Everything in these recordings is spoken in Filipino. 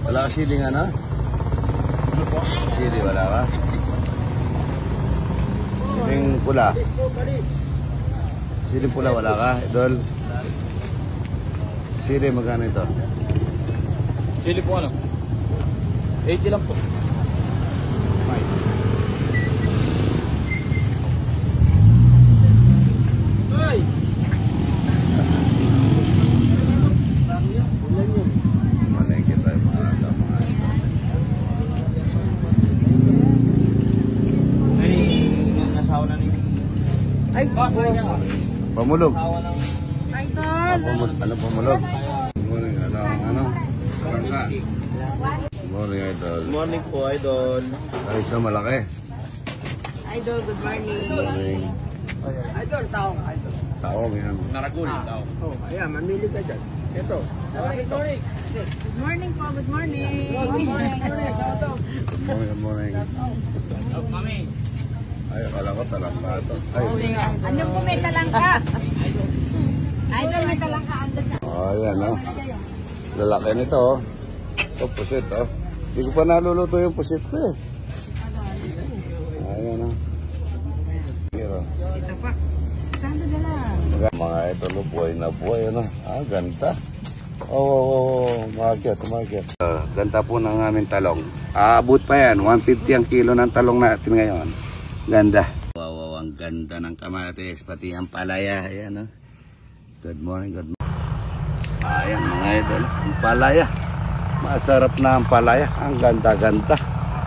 Wala ka siling ano? Sili, wala ka? Siling pula. Siling pula, wala ka, idol? Sili, magkano ito? Sili po ano? 80 lang po. Ay! Malengke tayo mga Ay, nasawa na nito. Ay, pamulog. idol. Ano pamulog? Good morning, ano? Bangka. Good morning, idol. Good morning po, idol. Ayos na malaki. Idol, good morning. Good morning. Idol, taong. Taong yan. Naragul, tao. Oh, ayan, mamili ka dyan. Ito. Good morning po, good morning. Good morning. Good morning, good morning. Mami. Ay, akala ko talangka ito. Ay, Ano po may talangka? Idol, may talangka. ayan, oh. Lalaki nito, oh. Ito, pusit, oh. Hindi ko pa naluluto yung pusit ko, eh. Ayan, oh. Here, oh. Ito pa. Sando na lang. Mga ito, buhay na buhay, ano? Ganda. Oo, umakyat. Ganda po ng aming talong. Aabot pa yan, 150 ang kilo ng talong natin ngayon. Ganda. Wow, ang ganda ng kamatis, pati ang palaya. Ayan, oh. Good morning, good morning. Ayan mga idol, ang palaya. Masarap na ang palaya. Ang ganda-ganda.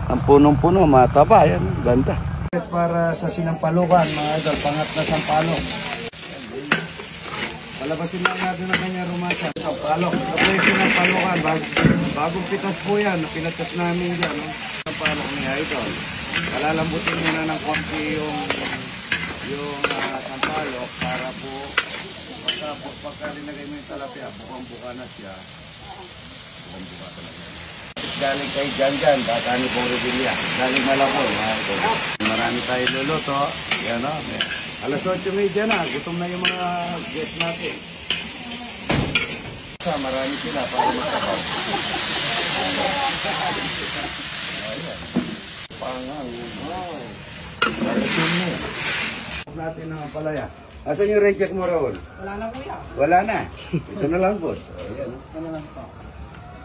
Ang punong-puno, mataba. Ayan, ganda. Para sa sinampalukan, mga idol, pangat na sampalok. Palabasin lang natin ang kanya rumasa. Sampalok. Ito po yung sinampalukan. Bagong pitas po yan. Pinatas namin dyan. Sampalok ni idol. Palalambutin muna ng konti yung sampalok para po pagka linagay mo yung talapia, bukang-buka na siya. Bukang-buka talaga. Galing kay Janjan, Tatani pong Revilla. Galing Malabon. Marami tayo luluto. Yan o. Alas 8:30 na. Gutom na yung mga guests natin. Marami sila para magkabaw. Ayan. Pangang. Wow. Alas mo. Natin ang palaya. Asan yung rain check mo, Raul? Wala na kuya. Wala na. Ito na lang, boss. Ayan. Ito na lang po.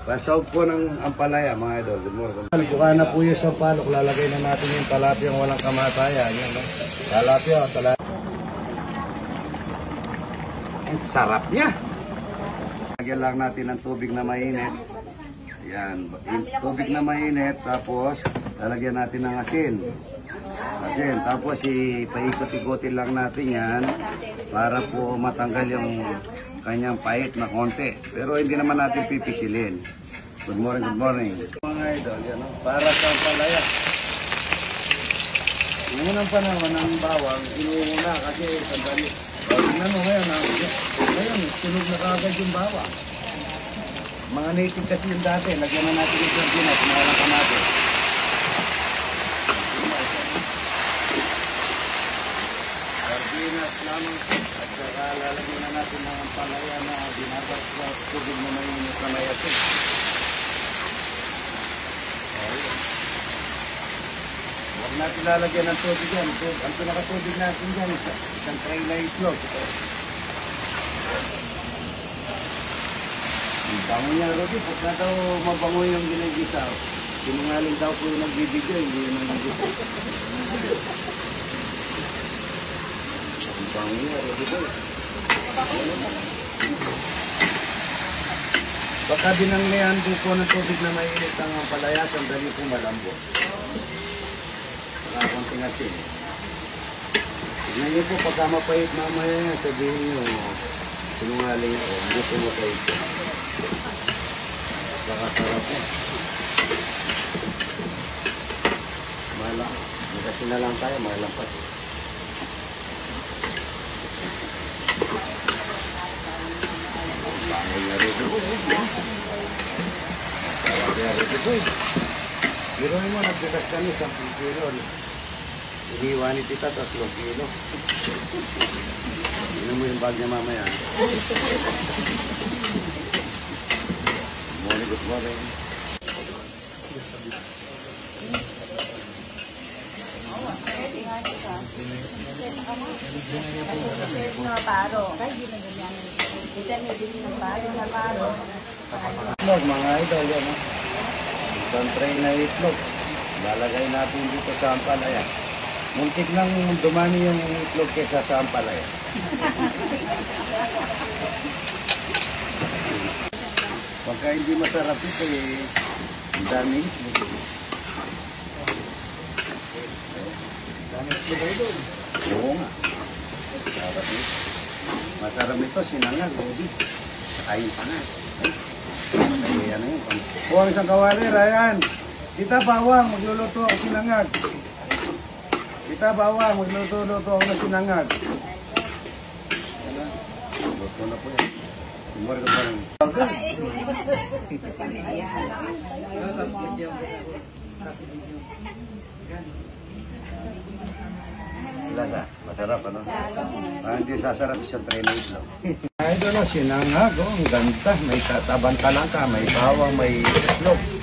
Pasaw po ng ampalaya, mga idol. Good morning. Buka na po yung sampalok. Lalagay na natin yung talapia yung walang kamataya. Ayan, no? Talapia. Ang sarap niya. Lagyan lang natin ng tubig na mainit. Ayan. Tubig na mainit. Tapos, lalagyan natin ng asin. Tapos ipaikot-ikotin lang natin yan para po matanggal yung kanyang pait na konti. Pero hindi naman natin pipisilin. Good morning. Mga idol, yan, para sa palaya. Ngayon ang panahon ng bawang, inuuna kasi sandali. Tingnan mo ngayon, sunog na kagad yung bawang. Mga native kasi yung dati, lagyan na natin yung sardinas, mga kamatis. Sardinas lamang at saka lalagyan na natin ng palaya na binabas sa tubig na mainit na may asin. Huwag natin lalagyan ng tubig yan. Ang pinakatubig natin dyan, isang tray na itlog. Ang bango niya, Rudy. Pagka daw mabango yung ginagisa, sinungaling daw po yung nagbibigay, hindi yung nagbibigay. Bango niya, Rudy. Baka dinanglayan po ng tubig na mainit ang palaya, sandali po malambot. Wala konting asin. Tignan niyo po, pagka mapait mamaya yan, sabihin niyo, sinungaling ako, gusto mo kayo ito. Nakasarap po. Malang, magasin na lang tayo, malampas. Bangoy na rin. Masarap na rin ito. Biruin mo, nagbigas kami 10 kilo. Iniwan ni tita 3 kilo. Tignan mo yung bag niya mamaya. Good morning. Itlog, mga idol, yan. Isang tray na itlog. Lalagay natin dito sa ampalaya. Muntik nang dumami yung itlog kesa sa ampalaya. Pagka hindi masarap ito, ang dami itlog. Oo nga. Masarap ito. Masarap ito, sinangag, obis. Kain pa nga. Ay, ano yun. Buwang isang kawali, Ryan. Kita bawang, magluluto ang sinangag. Kita bawang, magluluto ang sinangag. Luto na po yan. Umar ka pa rin. Lasa, masarap ano? Hindi sasarap isang tray na itlog. Idol na sinangag, ang ganda. May tatabang talangka, may bawang, may itlog.